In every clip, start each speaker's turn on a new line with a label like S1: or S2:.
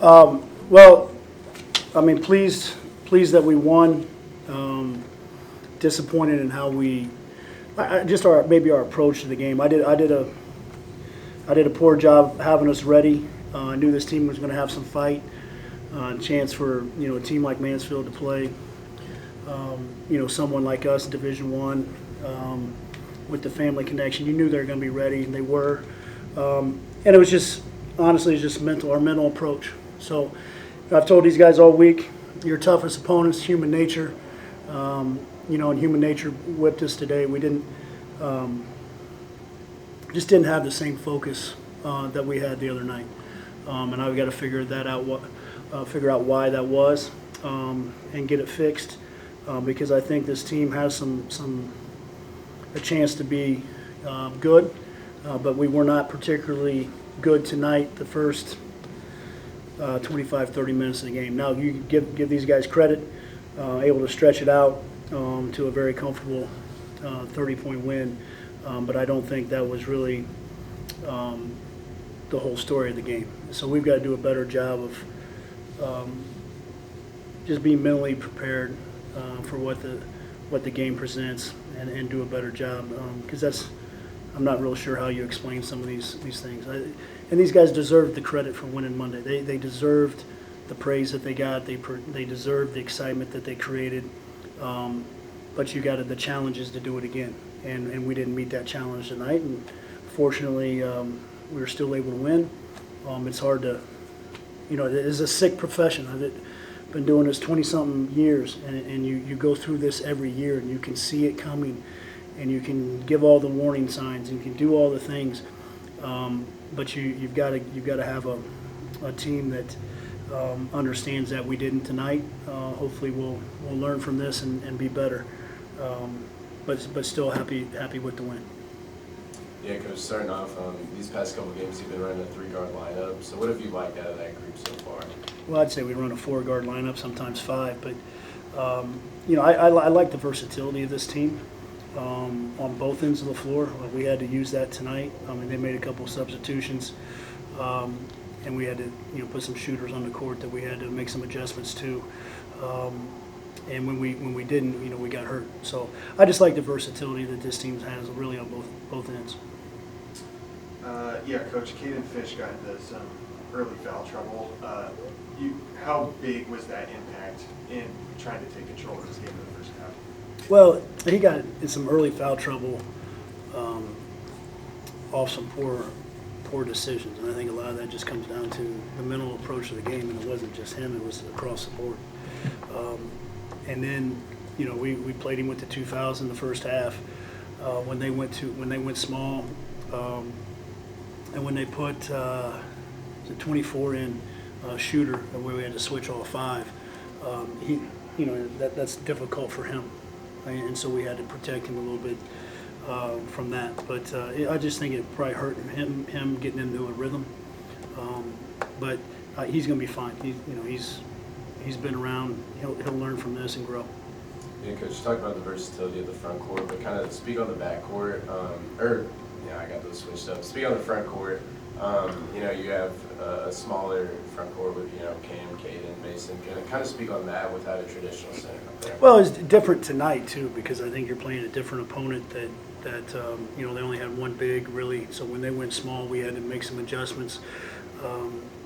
S1: Well, I mean, pleased that we won. Disappointed in how we, just maybe our approach to the game. I did a poor job having us ready. I knew this team was going to have some fight, chance for a team like Mansfield to play. Someone like us, Division One, with the family connection. You knew they were going to be ready, and they were. And it was just honestly, it's just our mental approach. So I've told these guys all week, your toughest opponents, human nature. And human nature whipped us today. We just didn't have the same focus that we had the other night. And I've got to figure out why that was, and get it fixed. Because I think this team has a chance to be good, but we were not particularly good tonight. The first 25, 30 minutes of the game. Now you give these guys credit, able to stretch it out to a very comfortable 30-point win, but I don't think that was really the whole story of the game. So we've got to do a better job of just being mentally prepared for what the game presents, and do a better job, because I'm not real sure how you explain some of these things. And these guys deserved the credit for winning Monday. They deserved the praise that they got. They deserved the excitement that they created. But you got the challenges to do it again, and we didn't meet that challenge tonight. And fortunately, we were still able to win. It's hard to, it is a sick profession. I've been doing this 20-something years, and you go through this every year, and you can see it coming, and you can give all the warning signs, and you can do all the things, but you've got to have a team that understands that. We didn't tonight. Hopefully, we'll learn from this and be better, but still happy with the win.
S2: Yeah, Coach, starting off, these past couple games you've been running a 3-guard lineup. So what have you liked out of that group so far?
S1: Well, I'd say we run a 4-guard lineup, sometimes 5. But, I like the versatility of this team on both ends of the floor. We had to use that tonight. They made a couple substitutions, and we had to put some shooters on the court that we had to make some adjustments to. And when we didn't, we got hurt. So I just like the versatility that this team has really on both ends.
S3: Coach, Caden Fish got into some early foul trouble. How big was that impact in trying to take control of this game in the first half?
S1: Well, he got in some early foul trouble off some poor decisions, and I think a lot of that just comes down to the mental approach of the game, and it wasn't just him; it was across the board. And then, we played him with the 2 fouls in the first half when they went small, and when they put the 24 in shooter, where we had to switch all 5. That's difficult for him, and so we had to protect him a little bit from that. But I just think it probably hurt him getting into a rhythm. But he's going to be fine. He's been around. He'll learn from this and grow.
S2: Yeah, Coach, you talked about the versatility of the front court, but kind of speak on the back court. I got those switched up. Speak on the front court. You have a smaller front court with Cam, Caden, Mason. Kind of speak on that without a traditional center up there.
S1: Well, it's different tonight too, because I think you're playing a different opponent that they only had one big really. So when they went small, we had to make some adjustments.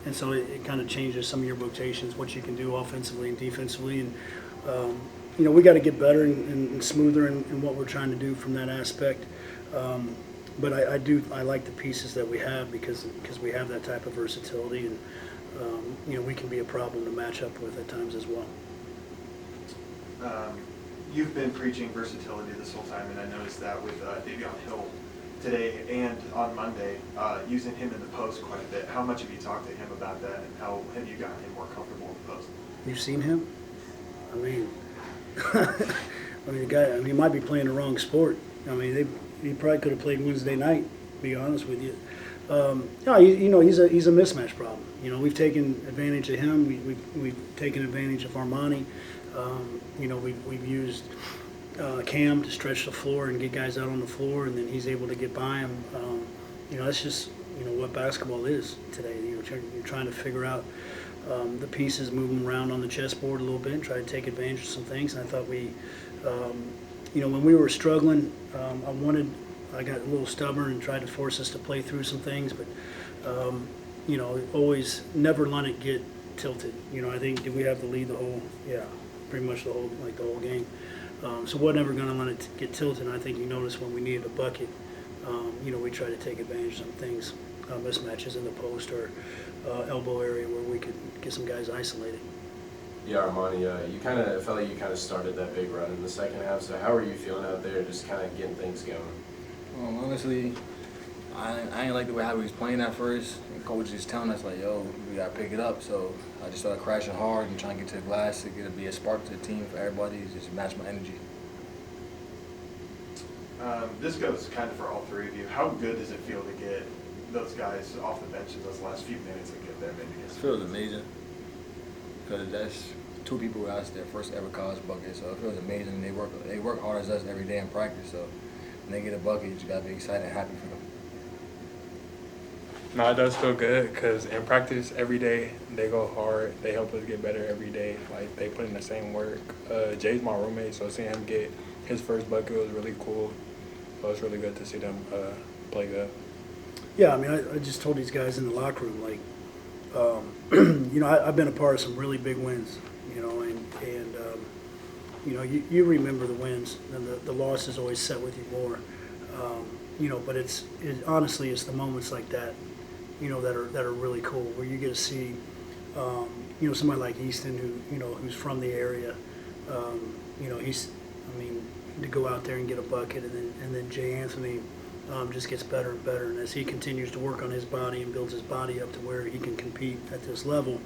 S1: And so it kind of changes some of your rotations, what you can do offensively and defensively. And, we got to get better and smoother in what we're trying to do from that aspect. But I like the pieces that we have because we have that type of versatility. And, we can be a problem to match up with at times as well.
S3: You've been preaching versatility this whole time, and I noticed that with Davion Hill today and on Monday, using him in the post quite a bit. How much have you talked to him about that, and how have you gotten him more comfortable in the post?
S1: You've seen him? I mean, the guy. He might be playing the wrong sport. He probably could have played Wednesday night. To be honest with you. He's a mismatch problem. We've taken advantage of him. We've taken advantage of Armani. We've used Cam to stretch the floor and get guys out on the floor, and then he's able to get by him. That's just what basketball is today. You're trying to figure out the pieces, moving around on the chessboard a little bit, and try to take advantage of some things. And I thought when we were struggling, I got a little stubborn and tried to force us to play through some things, but always never let it get tilted. I think, did we have the lead the whole? Yeah, pretty much the whole game. So we're never going to let it get tilted. And I think you noticed when we needed a bucket, we tried to take advantage of some things, mismatches in the post or elbow area where we could get some guys isolated.
S2: Yeah, Armani, you kind of felt like you kind of started that big run in the second half. So how are you feeling out there, just kind of getting things going?
S4: Honestly, I ain't like the way how we was playing at first. And coach just telling us like, "Yo, we gotta pick it up." So I just started crashing hard and trying to get to the glass to be a spark to the team for everybody, just match my energy.
S3: This goes kind of for all three of you. How good does it feel to get those guys off the bench in those last few minutes and get them in
S4: It
S3: against?
S4: feels amazing because that's two people who asked their first ever college bucket. So it feels amazing. They work hard as us every day in practice. So when they get a bucket, you just gotta be excited and happy for them.
S5: No, it does feel good because in practice every day they go hard. They help us get better every day. Like they put in the same work. Jay's my roommate, so seeing him get his first bucket was really cool. So it's really good to see them play good.
S1: Yeah, I mean, I just told these guys in the locker room, like, I've been a part of some really big wins, and you remember the wins, and the losses always set with you more, but honestly, it's the moments like that, that are really cool, where you get to see, somebody like Easton who's from the area, to go out there and get a bucket, and then Jay Anthony just gets better and better, and as he continues to work on his body and builds his body up to where he can compete at this level,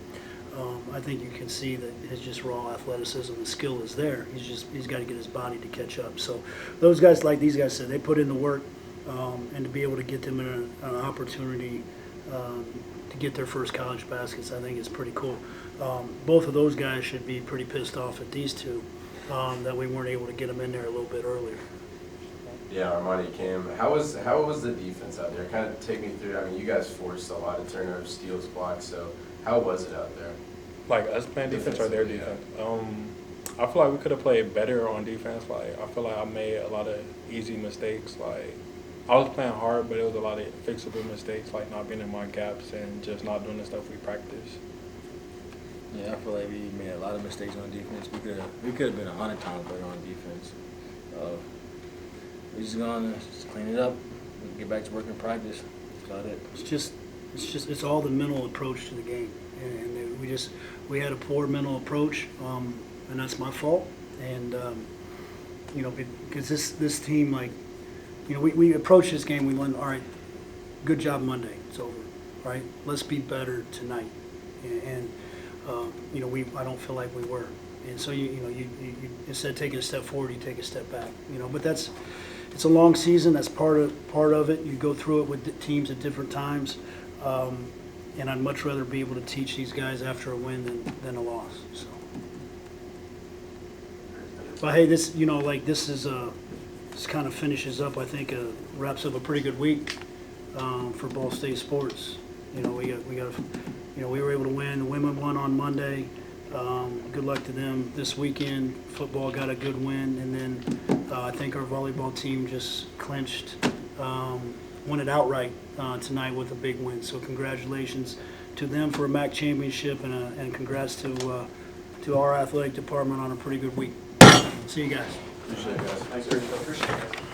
S1: I think you can see that his just raw athleticism and skill is there. He's got to get his body to catch up. So those guys, like these guys said, they put in the work, and to be able to get them in an opportunity to get their first college baskets, I think is pretty cool. Both of those guys should be pretty pissed off at these two that we weren't able to get them in there a little bit earlier.
S2: Yeah, Armani, Cam, how was the defense out there? Kind of take me through. I mean, you guys forced a lot of turnovers, steals, blocks. So how was it out there?
S5: Like us playing defense or their defense? I feel like we could have played better on defense. Like I feel like I made a lot of easy mistakes. Like I was playing hard, but it was a lot of fixable mistakes, like not being in my gaps and just not doing the stuff we practice.
S4: Yeah, I feel like we made a lot of mistakes on defense. We could have been 100 times better on defense. We're just gonna clean it up, and get back to work in practice. That's about it.
S1: It's all the mental approach to the game, and we had a poor mental approach, and that's my fault. And because this team, like, we approached this game, we went, all right, good job Monday, it's over, all right, let's be better tonight, and I don't feel like we were, and so you instead of taking a step forward, you take a step back, but it's a long season. That's part of it. You go through it with the teams at different times, and I'd much rather be able to teach these guys after a win than a loss. So, but hey, this this kind of finishes up. I think wraps up a pretty good week for Ball State sports. We were able to win. The women won on Monday. Good luck to them this weekend. Football got a good win, and then I think our volleyball team just clinched, won it outright tonight with a big win. So congratulations to them for a MAC championship, and congrats to our athletic department on a pretty good week. See you guys.
S2: Appreciate it, guys.
S3: Thanks, Rich. Appreciate it.